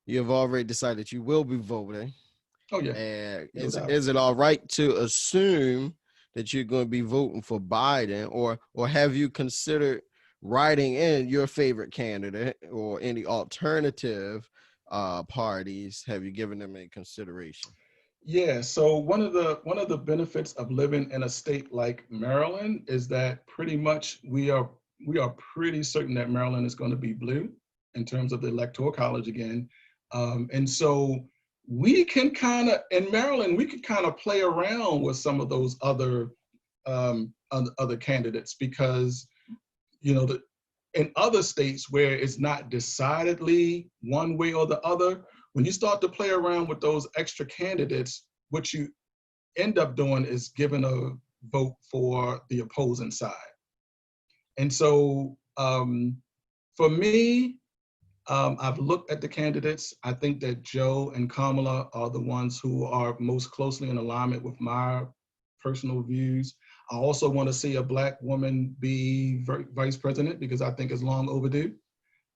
You have already decided you will be voting. Oh yeah, And no doubt. is it all right to assume that you're going to be voting for Biden, or have you considered writing in your favorite candidate or any alternative parties? Have you given them a consideration? Yeah, so one of the benefits of living in a state like Maryland is that pretty much we are pretty certain that Maryland is going to be blue in terms of the electoral college again. And so we can kind of in Maryland we could kind of play around with some of those other candidates because the in other states where it's not decidedly one way or the other, when you start to play around with those extra candidates, what you end up doing is giving a vote for the opposing side. And so for me, I've looked at the candidates. I think that Joe and Kamala are the ones who are most closely in alignment with my personal views. I also want to see a Black woman be vice president because I think it's long overdue.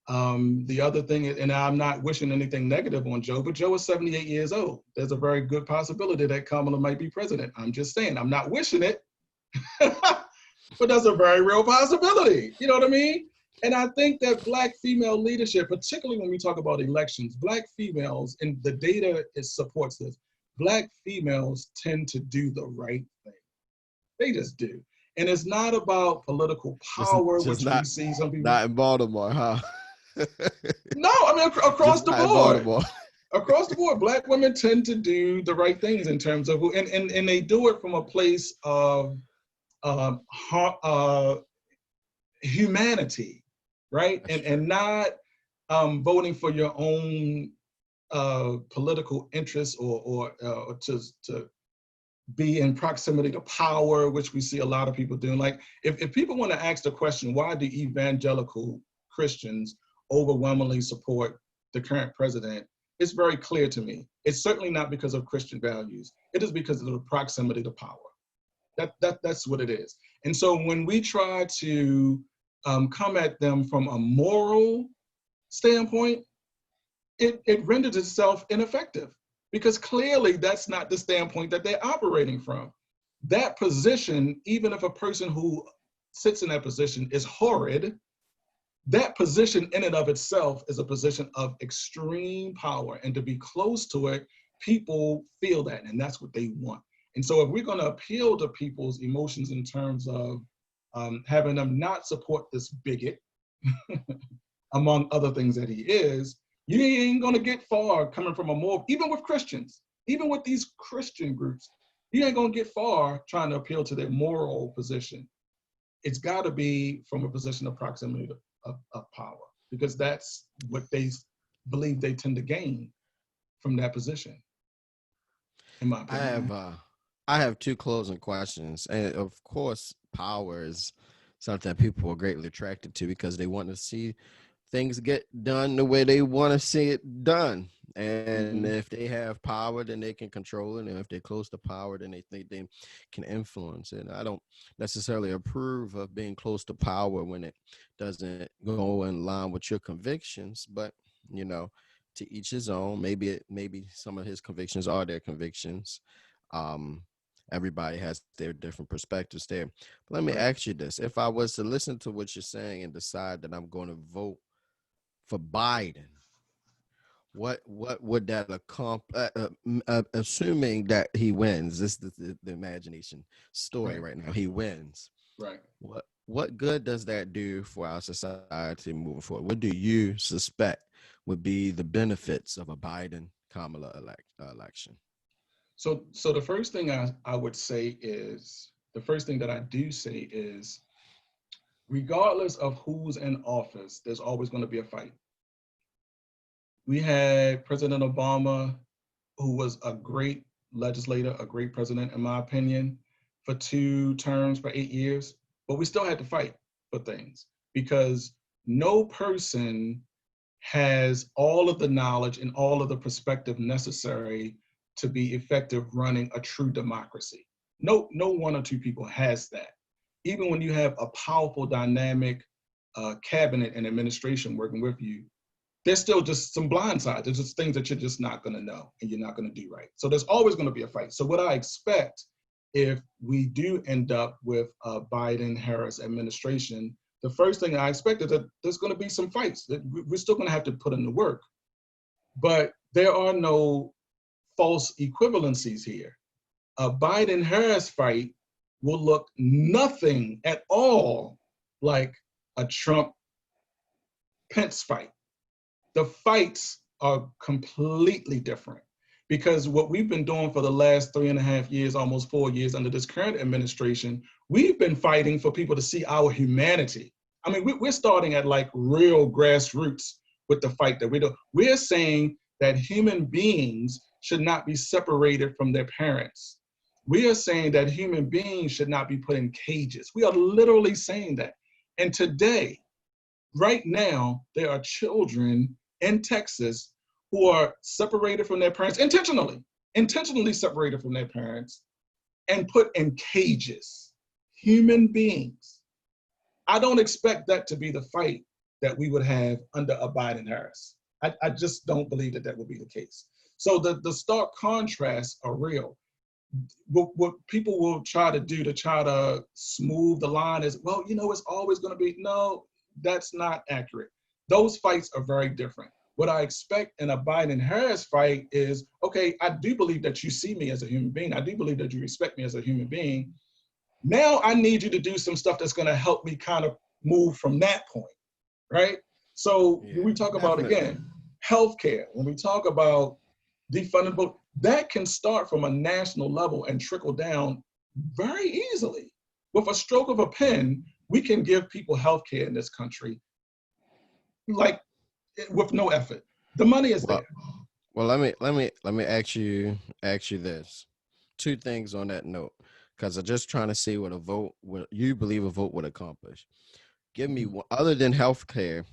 The other thing, and I'm not wishing anything negative on Joe, but Joe is 78 years old. There's a very good possibility that Kamala might be president. I'm just saying, I'm not wishing it, but that's a very real possibility. You know what I mean? And I think that Black female leadership, particularly when we talk about elections, Black females, and the data supports this, Black females tend to do the right thing. They just do. And it's not about political Just power, just which we see some people. not in Baltimore, huh? No, I mean, across Just the not in board. Baltimore. Across the board, Black women tend to do the right things in terms of, and they do it from a place of um, uh, humanity, right? That's And true. not voting for your own political interests or to be in proximity to power, which we see a lot of people doing. Like, if people want to ask the question, why do evangelical Christians overwhelmingly support the current president? It's very clear to me. It's certainly not because of Christian values. It is because of the proximity to power. That's what it is. And so when we try to come at them from a moral standpoint, it renders itself ineffective because clearly that's not the standpoint that they're operating from. That position, even if a person who sits in that position is horrid, that position in and of itself is a position of extreme power. And to be close to it, people feel that, and that's what they want. And so if we're going to appeal to people's emotions in terms of having them not support this bigot, among other things that he is, you ain't going to get far coming from a more, even with Christians, even with these Christian groups, you ain't going to get far trying to appeal to their moral position. It's got to be from a position of proximity of power, because that's what they believe they tend to gain from that position, in my I opinion. have I have two closing questions, and of course, power is something that people are greatly attracted to because they want to see things get done the way they want to see it done. And Mm-hmm. if they have power, then they can control it. And if they're close to power, then they think they can influence it. I don't necessarily approve of being close to power when it doesn't go in line with your convictions, but you know, to each his own. Maybe some of his convictions are their convictions. Um, everybody has their different perspectives there. But let me Right. ask you this: if I was to listen to what you're saying and decide that I'm going to vote for Biden, what would that accomplish? Assuming that he wins, this is the imagination story Right. right now. He wins. Right. What good does that do for our society moving forward? What do you suspect would be the benefits of a Biden Kamala election? So the first thing I would say is the first thing that I do say is regardless of who's in office, there's always going to be a fight. We had President Obama, who was a great legislator, a great president, in my opinion, for 2 terms for 8 years. But we still had to fight for things because no person has all of the knowledge and all of the perspective necessary to be effective running a true democracy. No one or two people has that. Even when you have a powerful, dynamic cabinet and administration working with you, there's still just some blind sides. There's just things that you're just not going to know and you're not going to do right. So there's always going to be a fight. So what I expect if we do end up with a Biden-Harris administration, the first thing I expect is that there's going to be some fights. That we're still going to have to put in the work. But there are no false equivalencies here. A Biden-Harris fight will look nothing at all like a Trump-Pence fight. The fights are completely different because what we've been doing for the last 3.5 years, almost 4 years under this current administration, we've been fighting for people to see our humanity. I mean, we're starting at like real grassroots with the fight that we do. We're saying that human beings should not be separated from their parents. We are saying that human beings should not be put in cages. We are literally saying that. And today, right now, there are children in Texas who are separated from their parents intentionally separated from their parents and put in cages, human beings. I don't expect that to be the fight that we would have under a Biden-Harris. I just don't believe that that would be the case. So the stark contrasts are real. What people will try to do to try to smooth the line is, well, it's always going to be, no, that's not accurate. Those fights are very different. What I expect in a Biden-Harris fight is, okay, I do believe that you see me as a human being. I do believe that you respect me as a human being. Now I need you to do some stuff that's going to help me kind of move from that point, right? So when we talk about, again, healthcare, when we talk about defunding vote, that can start from a national level and trickle down very easily. With a stroke of a pen, we can give people healthcare in this country, like with no effort. The money is there. Well, let me ask you this. Two things on that note, because I'm just trying to see what you believe a vote would accomplish. Give me other than healthcare.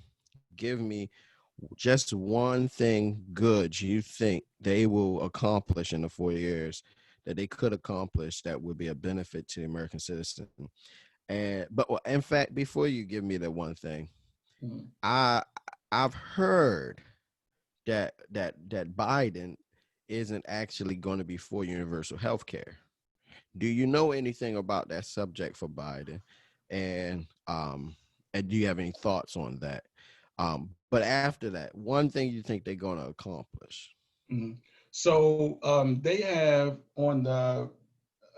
Give me just one thing good you think they will accomplish in the 4 years that they could accomplish that would be a benefit to the American citizen. But in fact, before you give me the one thing, I I've heard that Biden isn't actually going to be for universal health care. Do you know anything about that subject for Biden? And and do you have any thoughts on that? But after that, one thing you think they're going to accomplish? Mm-hmm. So they have on the,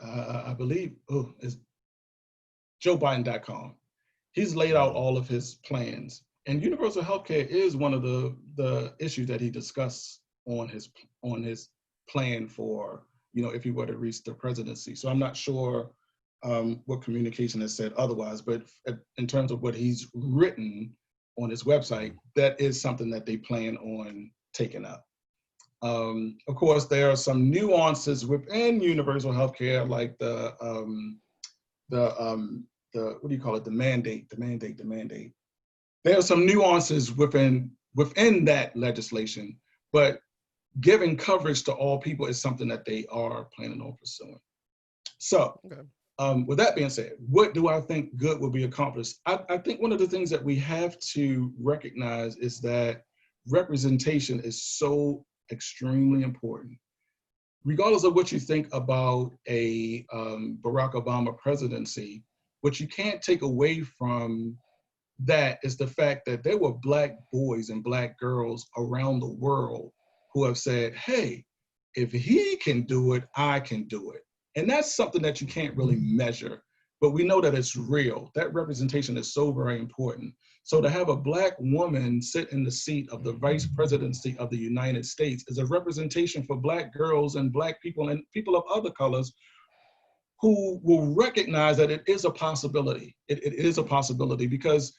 I believe, it's JoeBiden.com. He's laid out all of his plans. And universal health care is one of the issues that he discussed on his plan for, if he were to reach the presidency. So I'm not sure what communication has said otherwise, but in terms of what he's written on his website, that is something that they plan on taking up. Of course, there are some nuances within universal health care, like the what do you call it? The mandate. There are some nuances within that legislation, but giving coverage to all people is something that they are planning on pursuing. So, with that being said, what do I think good will be accomplished? I think one of the things that we have to recognize is that representation is so extremely important. Regardless of what you think about a Barack Obama presidency, what you can't take away from that is the fact that there were Black boys and Black girls around the world who have said, hey, if he can do it, I can do it. And that's something that you can't really measure, but we know that it's real. That representation is so very important. So to have a Black woman sit in the seat of the vice presidency of the United States is a representation for Black girls and Black people and people of other colors who will recognize that it is a possibility. It is a possibility because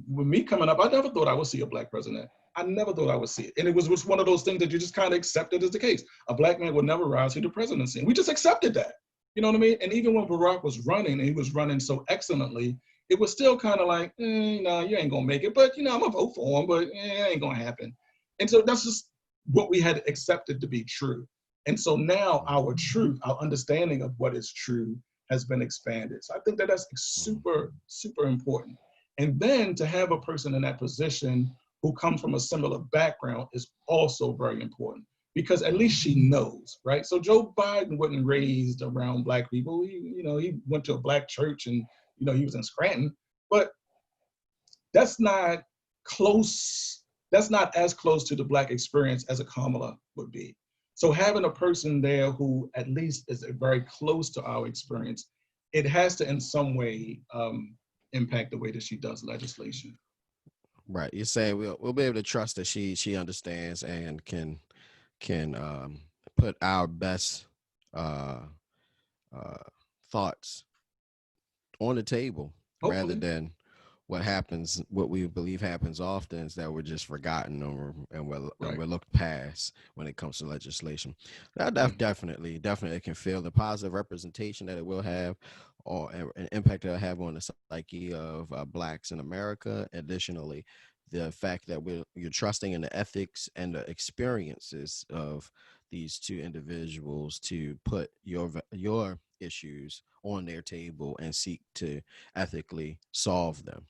with me coming up, I never thought I would see a black president. I never thought I would see it. And it was one of those things that you just kind of accepted as the case. A black man would never rise to the presidency. And we just accepted that. You know what I mean? And even when Barack was running, and he was running so excellently, it was still kind of like, no, you ain't going to make it. But, I'm going to vote for him, but it ain't going to happen. And so that's just what we had accepted to be true. And so now our truth, our understanding of what is true has been expanded. So I think that that's super, super important. And then to have a person in that position who comes from a similar background is also very important because at least she knows, right? So Joe Biden wasn't raised around black people. He went to a black church and, he was in Scranton, but that's not close. That's not as close to the black experience as a Kamala would be. So having a person there who at least is very close to our experience, it has to in some way impact the way that she does legislation. Right. You're saying we'll be able to trust that she understands and can put our best uh, uh, thoughts on the table rather Hopefully. than what we believe happens often is that we're just forgotten and we're looked past when it comes to legislation. That Yeah. definitely can feel the positive representation that it will have or an impact it'll have on the psyche of blacks in America. Additionally, the fact that you're trusting in the ethics and the experiences of these two individuals to put your issues on their table and seek to ethically solve them.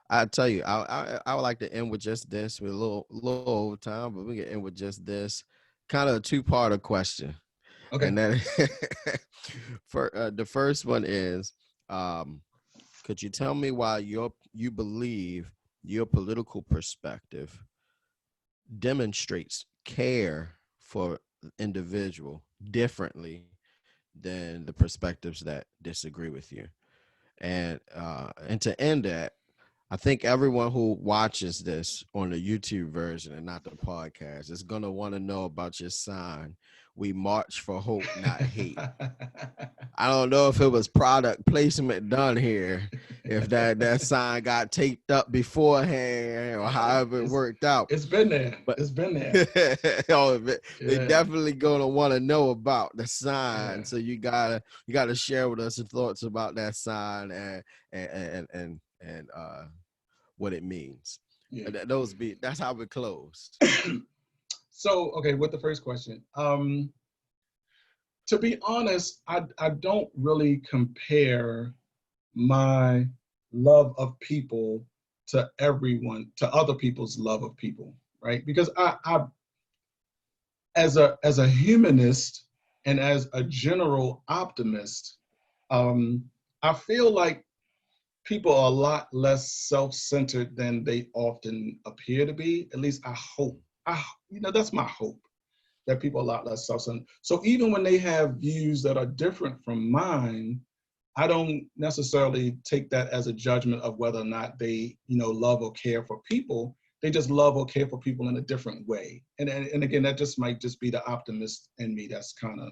I tell you, I would like to end with just this. We're a little over time, but we can end with just this kind of a two-parter question, Okay. and then for the first one is, um, could you tell me why you believe your political perspective demonstrates care for individual differently than the perspectives that disagree with you? And to end that, I think everyone who watches this on the YouTube version and not the podcast is gonna want to know about your sign. We march for hope, not hate. I don't know if it was product placement done here, if that sign got taped up beforehand or however it worked out. It's been there. But It's been there. they Yeah. definitely gonna want to know about the sign. Yeah. So you gotta share with us your thoughts about that sign and what it means. Yeah. That's how we close. So, okay, with the first question, to be honest, I don't really compare my love of people to other people's love of people, right? Because I as a humanist and as a general optimist, um, I feel like people are a lot less self-centered than they often appear to be. At least I hope. That's my hope that people are a lot less self-centered. So even when they have views that are different from mine, I don't necessarily take that as a judgment of whether or not they, love or care for people. They just love or care for people in a different way. And again, that just might just be the optimist in me that's kind of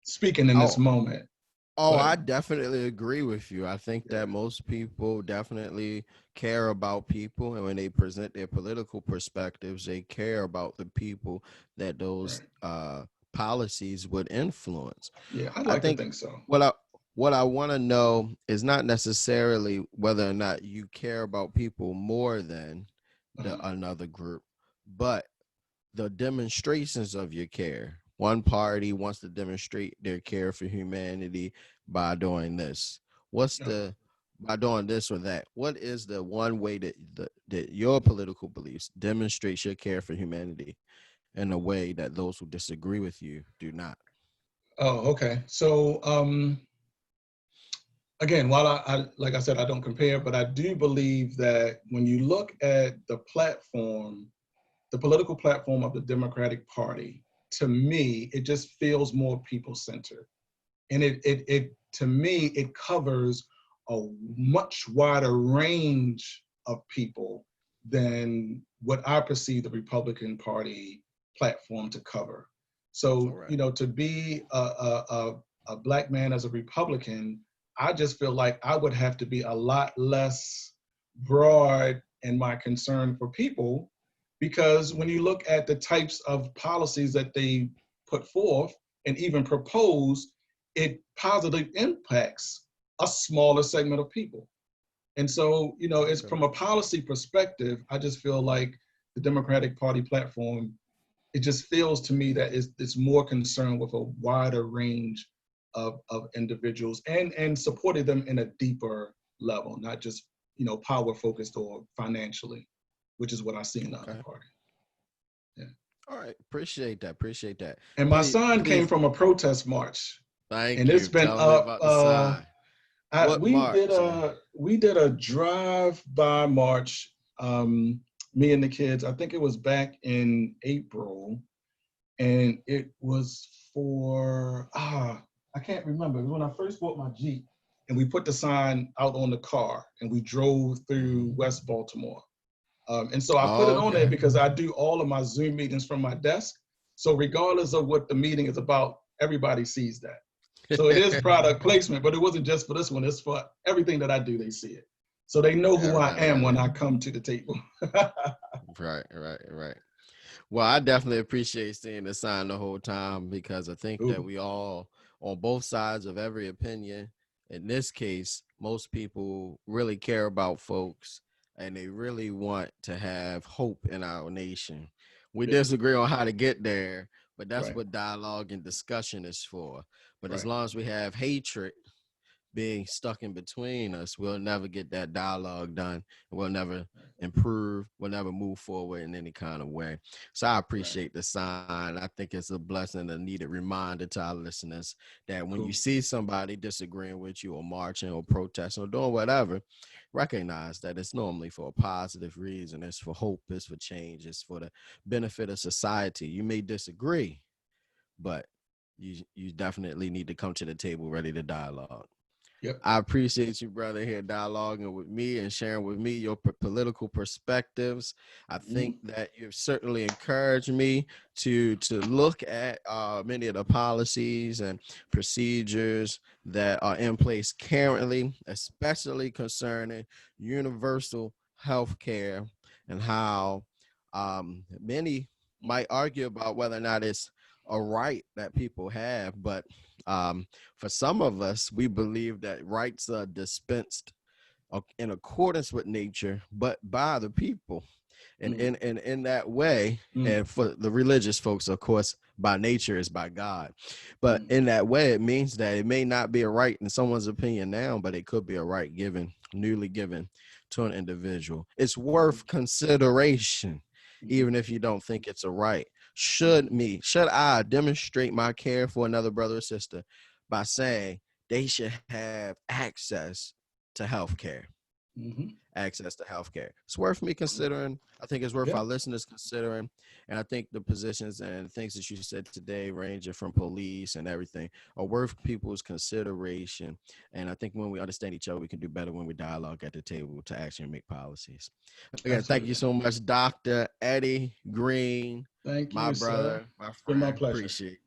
speaking in this Oh, moment. Oh, But I definitely agree with you. I think yeah, that most people definitely care about people, and when they present their political perspectives, they care about the people that those right. policies would influence. Yeah, I'd I like to think think so. what I what I want to know is not necessarily whether or not you care about people more than the Uh, another group, but the demonstrations of your care. One party wants to demonstrate their care for humanity by doing this. What's uh, the by doing this or that? What is the one way that your political beliefs demonstrates your care for humanity in a way that those who disagree with you do not? oh, okay. So again, while like I said, I don't compare, but I do believe that when you look at the political platform of the Democratic Party, to me, it just feels more people centered. And it to me, it covers a much wider range of people than what I perceive the Republican Party platform to cover. So, Correct. to be a black man as a Republican, I just feel like I would have to be a lot less broad in my concern for people, because when you look at the types of policies that they put forth and even propose, it positively impacts a smaller segment of people. And so, it's Okay. from a policy perspective, I just feel like the Democratic Party platform, it just feels to me that it's more concerned with a wider range of individuals and supporting them in a deeper level, not just, power focused or financially, which is what I see in the other Okay. party. Yeah. All right. Appreciate that. Appreciate that. And my Please, son came please. from a protest march, and Thank it's you. been Tell me up. about the sign. What We did march? a drive-by march. Me and the kids. I think it was back in April, and it was for I can't remember. It was when I first bought my Jeep, and we put the sign out on the car, and we drove through West Baltimore. And so I put it Oh, on there okay. because I do all of my Zoom meetings from my desk. So regardless of what the meeting is about, everybody sees that. So it is product placement, but it wasn't just for this one. It's for everything that I do. They see it. So they know who I Everybody am got when it. I come to the table. Right, right, right. Well, I definitely appreciate seeing the sign the whole time because I think that Ooh, we all, on both sides of every opinion, in this case, most people really care about folks and they really want to have hope in our nation. We yeah, disagree on how to get there, but that's right, what dialogue and discussion is for. But as right, long as we have hatred being stuck in between us, we'll never get that dialogue done. We'll never improve. We'll never move forward in any kind of way. So I right. appreciate the sign. I think it's a blessing, a needed reminder to our listeners that when you Cool. see somebody disagreeing with you or marching or protesting or doing whatever, recognize that it's normally for a positive reason. It's for hope. It's for change. It's for the benefit of society. You may disagree, but you definitely need to come to the table ready to dialogue. Yep. I appreciate you, brother, here dialoguing with me and sharing with me your political perspectives. I think Mm, that you've certainly encouraged me to look at many of the policies and procedures that are in place currently, especially concerning universal health care and how many might argue about whether or not it's a right that people have, but for some of us, we believe that rights are dispensed in accordance with nature, but by the people. And mm, in that way, mm, and for the religious folks, of course, by nature is by God. But mm. in that way, it means that it may not be a right in someone's opinion now, but it could be a right given, newly given to an individual. It's Mhm, worth consideration, mhm, even if you don't think it's a right. mhm, Should I demonstrate my care for another brother or sister by saying they should have access to health care? mhm. Access to healthcare. It's worth me Cool. considering. I think it's worth Yeah. our listeners considering. And I think the positions and things that you said today, ranging from police and everything, are worth people's consideration. And I think when we understand each other, we can do better when we dialogue at the table to actually make policies. Again, thank you Absolutely. so much, Dr. Eddie Green, Thank my you, sir. brother, my It's been my friend. pleasure. Appreciate it.